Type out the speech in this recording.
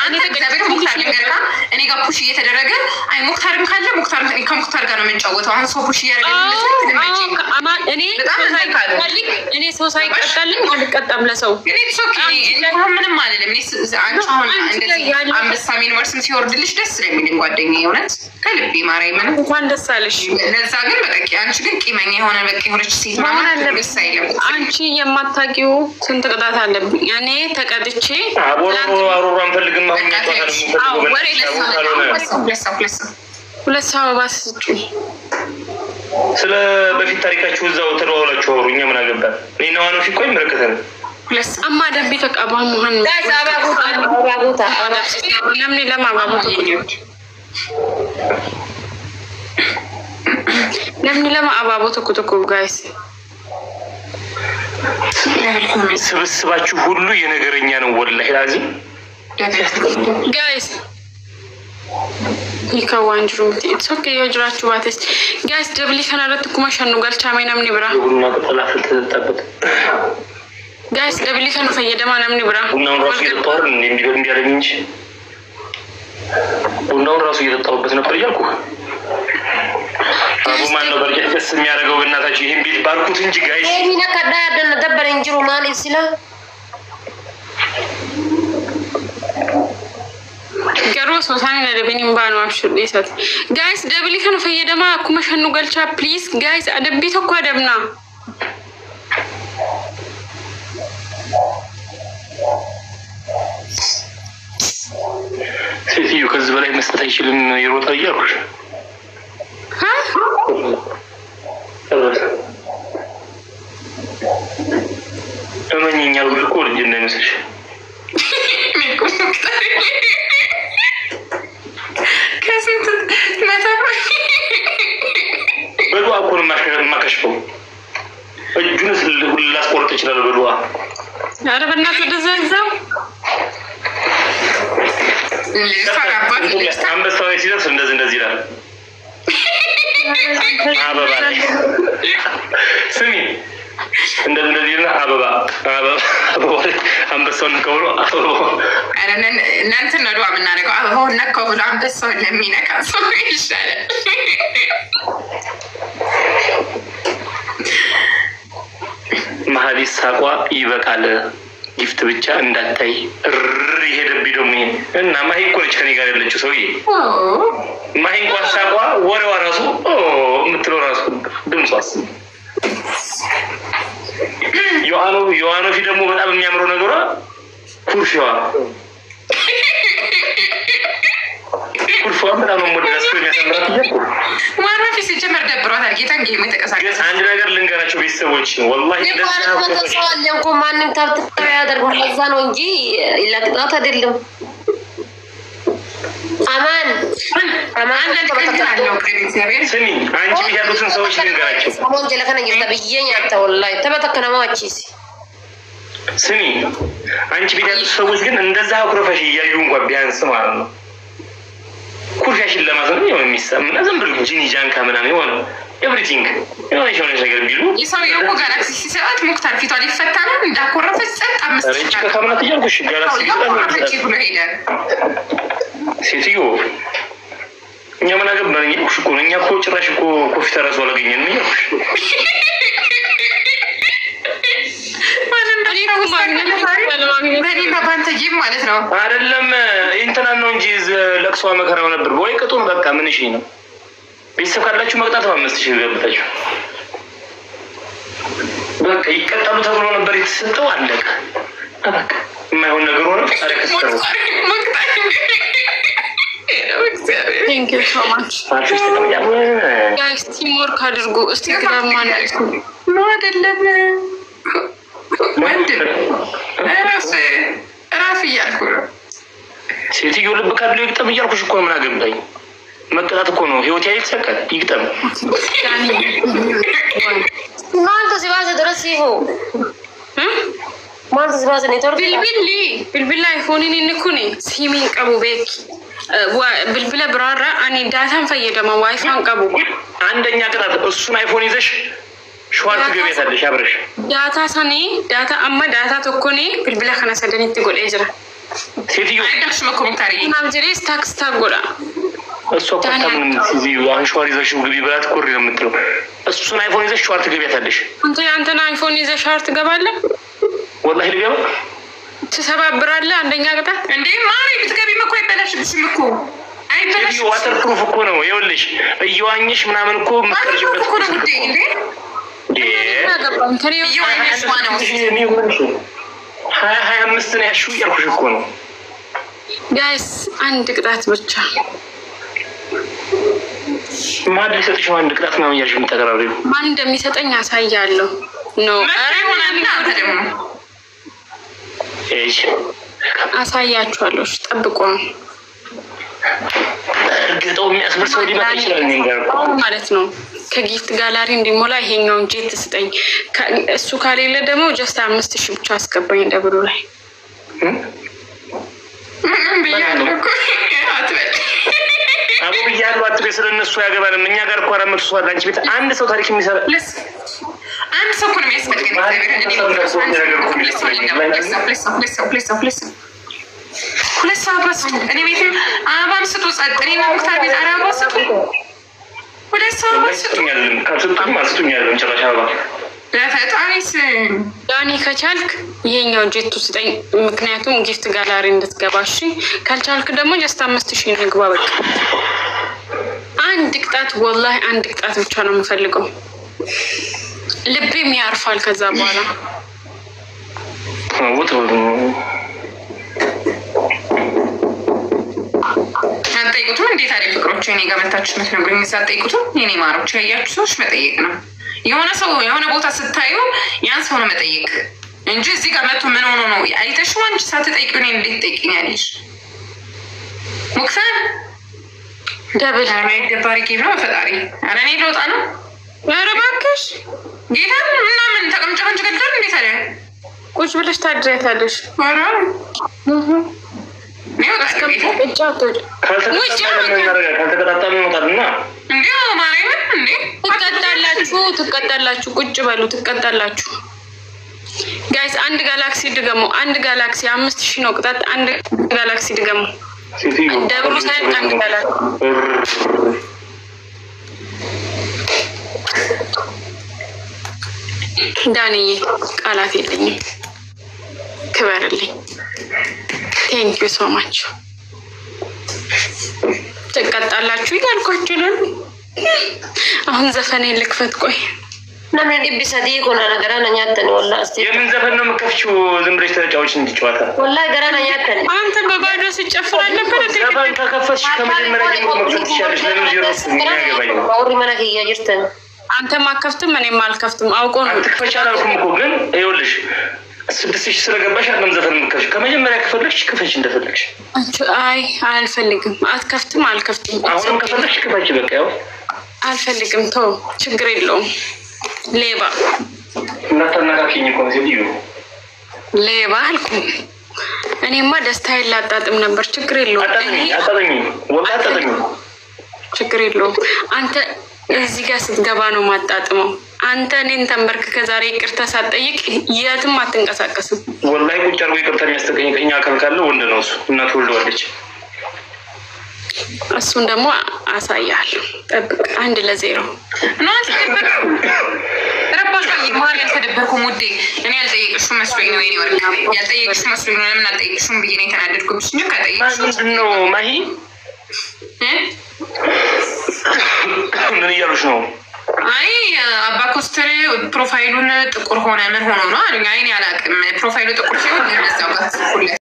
አንተ እግዚአብሔር ሙክታር ገርካ እኔ ጋር ፑሽ እየተደረገ አይ ሙክታርም ካለ ሙክታር ከሙክታር ጋር ነው የምንጫወተው አሁን ሰው ፑሽ እያደረገ አማን እኔ ሰው ሳይቀጣልኝ አልቀጣም ለሰው እኔ ምንም አይደለም እኔ አንቺ አሁን እንደዚህ አንበሳም ዩኒቨርሲቲ ሲወርድልሽ ደስ ስለሚል ጓደኛዬ እውነት ከልቤ ማርያምን እንኳን ደስ አለሽ ለዛ ግን በቃ አንቺ ግን ቂመኛ የሆነ በቃ ሆነች ሴት ማለት ደስ አይልም አንቺ የማታውቂው ስንት ቅጣት አለብኝ እኔ ተቀጥቼ አሮራን ፈልግም አሁን ወሬ ለሰው ባስጩ ስለ በፊት ታሪካችሁ እዛው ተደዋውላችሁ አውሩኛ ምን አገባን እኔ ነው አኖ ፊቆይ መረከተን አማ ደቢ ተቀባ መሆን አባቦታ ለምን ለማባቦታ ለምን ለማባቦታ ኩተኩ ጋይስ ስብስባችሁ ሁሉ የነገረኛ ነው ወላሂ ላዚ ጋይስ ይካዋንጅሩ it's okay ይወጅራችሁ ባትስ ጋይስ ደብሊ ከናረት ኩማሽኑ ጋልቻ ማይናምኒ ብራ ቡና ተጠላፍት ተጠበቅ ጋይስ ደብሊ ከኑ ፈየደማ ናምኒ ብራ ቡናውን ራሱ እየጠጣሁ እንዲያለኝ እንጂ ቡናውን ራሱ እየጠጣሁበት ነበር እያልኩ አቡማን ነው በርጀስ የሚያደርገው በእናታችሁ ይሄን ቢል ባልኩት እንጂ ጋይስ ይሄን ከዳ ያደነ ደበረ እንጅሩ ማለት ሲላ ገሮ ሶሳኒ ለደብኒ ምባኑ አሽር ይሰት ጋይስ ደብሊ ከኑ ፈየደማ ኩማሽኑ ጋልቻ ፕሊዝ ጋይስ አደቢ ተኮ አደብና ሴትዮ ከዚህ በላይ መስጠት አይችልም ይሮጣል እያልኩሽ እመኝኛል እኮ ልጅ እንዳይመስልሽ ከስንት መተፍ በዱዓ እኮ ነው የማከሽፈው እጁንስ ላስቆርጥ ይችላል በዱዓ ኧረ በእናትህ ወደዛው አንበሳው ሲደርስ እንደዚህ ይላል አበባ ስሚ እንደዚህ ይላል አበባ አንበሳውን ከሆነ አበባ አረነን እናንተ ነው ዱዓ የምናደርገው አበባውን ነካው ብሎ አንበሳውን ለሚነካ ሰው ይሻላል ማህዲስ ሳቋ ይበቃል ጊፍት ብቻ እንዳታይ ይሄድብኝ ደሞ እና ማሂ እኮ ነች ከኔ ጋር ያለችው ሰውዬ ማሂ እንኳን ሳቋ ወሬዋ ራሱ የምትለው ራሱ ድምጿስ ዮአኖ ፊ ደግሞ በጣም የሚያምረው ነገሯ ኩርፊዋ በጣም ነው ሞደስ የሚያሰምራት ይልኩ ዋና ፊ ሲጀመር ደብሯታል ጌታን ጌም የተቀሳቀሰ አንድ ነገር ልንገራቸው ቤተሰቦች ወላሂ እንደዛ ነው ማንንም ታርት ያደርጉ ለዛ ነው እንጂ ለቅጣት አይደለም አማን ተበተከናለው ከእግዚአብሔር ስሚ አንቺ ያሉትን ሰዎች ልንገራቸው አሁን ጀለከነ ይተብየኝ አታ ወላሂ ተበተከና ማቺስ ስሚ አንቺ ያሉት ሰዎች ግን እንደዛ አኩረፈሽ ይያዩ እንኳን ቢያንስ ማለት ነው ኩርሻሽን ለማዘን ነው የሚሰማና ዝም ብሎ ጂኒ ጃንካ ምናምን ይሆነ ኤቭሪቲንግ የሆነ ነገር ቢሉ የሰውየው ጋላክሲ ሲሰጣት ሙክታር ፊቷ ሊፈታ ነው እንዳኮረፈች ጸጥ አምስት ረጭ ከካምናት ይያልኩሽ ጋላክሲ ሲሰጣት ሴትዮ እኛ ምን አገባን ይልኩሽ እኮ እኛ እኮ ጭራሽ እኮ ኮፊ ተራሱ አላገኘንም ይልኩሽ በኔና ባንተ ጂም ማለት ነው አይደለም እንትና ነው እንጂ ለቅሷ መከራው ነበር ወይ ቅጡን በቃ ምን እሺ ነው ቤተሰብ ካላችሁ መቅጣት 5000 ገብታችሁ በቃ ይቀጣሉ ተብሎ ነበር የተሰጠው አለቀ በቃ የማይሆን ነገር ሆነ አረከስተው Thank you so much. Guys, teamwork አድርጉ እስቲ ግራም ማለት ነው አይደለም ወንድ ራፍ እያልኩ ነው ሴትዮ ልብ ካለው ይግጠም እያልኩሽ እኮ ምን አገባኝ መቀጣት እኮ ነው ህይወት ያይተሰቀል ይግጠም ማንተ ሲባዘ ድረስ ይሁ ማንተ ሲባዘ ኔትወርክ ቢልቢል አይፎንን እንኩኒ ሲሚን ቀቡ ቤክ ቢልቢል ብራራ አኒ ዳታን ፈየደማ ዋይፋን ቀቡ አንደኛ ቅጣት እሱን አይፎን ይዘሽ ሸዋት ገበያታለሽ አብረሽ ዳታ ሰኒ ዳታ አማ ዳታ ተኮኒ ቢልቢል ከነ ሰደኒት ጎል እጅራ ሴትዮ አይደልሽ መኮምታሪ ናምጅሬስ ታክስ ታጎላ እሱ አቋጣም ሲዚዩ አንሽዋር ይዘሽው ግቢ ብላት ኮሪ ነው የምትለው። እሱን አይፎን ይዘሽ ሻወር ትገቢያታለሽ። አንተና አይፎን ይዘሽ ሻወር ትገባለህ? ወላሂ ልገባ ትሰባብራለህ። አንደኛ ቅጣት እንዴ ማሪ ብትገቢም እኮ አይበላሽብሽም እኮ አይበላሽም። ዋተር ፕሩፍ እኮ ነው። ይኸውልሽ እየዋኘሽ ምናምን እኮ የምትቀርሽበት እኮ ነው ጉዳይ እንዴ እየዋኘሽ ዋናው 25 ነው ያልሽው እያልኩሽ እኮ ነው። ጋይስ አንድ ቅጣት ብቻ ማን ሊሰጥሽ አንድ ቅጣት ነው ያልሽው? የምታቀራሪው ማን እንደሚሰጠኝ አሳያለሁ። ኖ አሳያችኋለሁ። ጠብቁ። እርግጠው የሚያስበር ሰው ሊመጣ ይችላል ማለት ነው። ከጊፍት ጋላሪ እንዲሞላ ይሄኛውን ጄት ስጠኝ። እሱ ካሌለ ደግሞ ጀስት 5000 ብቻ አስገባኝ ደብሩ ላይ አቡ ይያሉ አትበይ። ስለነሱ ያገባንም እኛ ጋር እኮ አራመቱ ሰው አንቺ ቤት አንድ ሰው ታሪክ የሚሰራ አንድ ሰው እኮ ነው የሚያስፈልገን። ሁለት ሰው አባስ እኔ ቤትም አባም ስጡ ጸጥ እኔ ሙክታር ቤት አራባ ስጡ ሁለት ሰው አባስ ስጡ ከስጡኝ ማስጡኛለሁ ጭራሽ አባ ለፈጣሪስ ዳኒ ከቻልክ ይሄኛው ጄቱ ስጠኝ። ምክንያቱም ጊፍት ጋላሪ እንድትገባ እሺ። ካልቻልክ ደግሞ ጀስት 5000 ንግባ በቃ። አንድ ቅጣት ወላሂ አንድ ቅጣት ብቻ ነው የምፈልገው። ልቤም ያርፋል ከዛ በኋላ አጠይቁት። እንዴት አሪፍ ፍቅሮች እኔ ጋር መታችሁ ምትነግሩኝ ሳትጠይቁት የኔ ማሮች ያያችሁ ሰዎች መጠየቅ ነው። የሆነ ሰው የሆነ ቦታ ስታዩ ያን ሰው ነው መጠየቅ እንጂ እዚህ ጋር መጥቶ ምን ሆኖ ነው አይተሽው አንቺ ሳትጠይቂው እኔን እንዴት ትጠይቂኛለሽ? ሙክታር ደብል ገባሪ ጌብ ነው ፈጣሪ። ኧረ እኔ ልወጣ ነው። ኧረ እባክሽ ጌታ እና ምን ተቀምጫ አንቺ ገደል እንዴት አለ ቁጭ ብለሽ ታድሪያታለሽ። ኧረ ነው አስከብቶ ካልተቀጣጣሚ ይወጣልና እንዴው ማርያምን እንዴ ትቀጣላችሁ። ቁጭ በሉ ትቀጣላችሁ። ጋይስ አንድ ጋላክሲ ድገሙ። አንድ ጋላክሲ 5000 ነው ቅጣት። አንድ ጋላክሲ ድገሙ። ደብሩ ሳይል አንድ ጋላክሲ ዳንዬ ቃላት የለኝም። ክበርልኝ። ቴንክ ዩ ሶ ማች። ትቀጣላችሁ እያልኳችሁ ነው። አሁን ዘፈኔን ልክፈት። ቆይ ለምን ዲቢሰዲ ኮና ነገራ ነኛተን ወላ እስቲ የምን ዘፈን ነው የምከፍቺው? ዝም ብለሽ ተጫዋች እንድትጫወታ ወላ ገራ ነኛተን አንተ በባዶ ሲጨፍር አለበት። ዘፈን ከከፈትሽ ከመጀመሪያ ጀምሮ መክፈት ትችያለሽ። ለምን ዜሮ የሚያገባኝ አውሪ መናክ እያጅርተን አንተ ማከፍትም እኔም አልከፍትም። አውቆ ነው አትክፈች አላልኩም እኮ ግን ይኸውልሽ 6000 ስለገባሽ አለም ዘፈን የምከፍቺ ከመጀመሪያ ከፈለግሽ ክፈች እንደፈለግሽ። አይ አልፈልግም። አትከፍትም አልከፍትም። አሁንም ከፈለግሽ ክፈች በቃ። ያው አልፈልግም። ተው ችግር የለውም። ሌባ እናታናካኪኝ እኮ ነው ሌባ አልኩ። እኔማ ደስታዬን ላጣጥም ነበር። ችግር የለውም። አጣጥሚ ችግር የለውም። አንተ እዚህ ጋር ስትገባ ነው ማጣጥመው። አንተ እኔን ተንበርክከ ዛሬ ይቅርታ ሳትጠይቅ የትም አትንቀሳቀስም። ወላሂ ቁጭ አድርጎ ይቅርታ የሚያስጠይቀኝ ከኛ አካል ካለ ወንድ ነው እሱ። እናቱ ወልደዋለች። እሱን ደግሞ አሳያለሁ። ጠብቅ። 1-0 ነው አልተደበርኩም። ረባሽ ማሪ አልተደበርኩም ውዴ። እኔ ያልጠየቅሽው መስሎኝ ነው። የኔ ወርቅ ያልጠየቅሽው መስሎኝ ነው። ለምን አልጠየቅሽውም ብዬ ነው የተናደድኩብሽ እንጂ ከጠየቅሽው ምንድን ነው ማሂ ምን እያሉሽ ነው? አይ አባ ኮስተር ፕሮፋይሉን ጥቁር ሆነ ምን ሆኖ ነው አሉኝ። አይ እኔ አላውቅም። ፕሮፋይሉ ጥቁር ሲሆን እንደዛው ጋር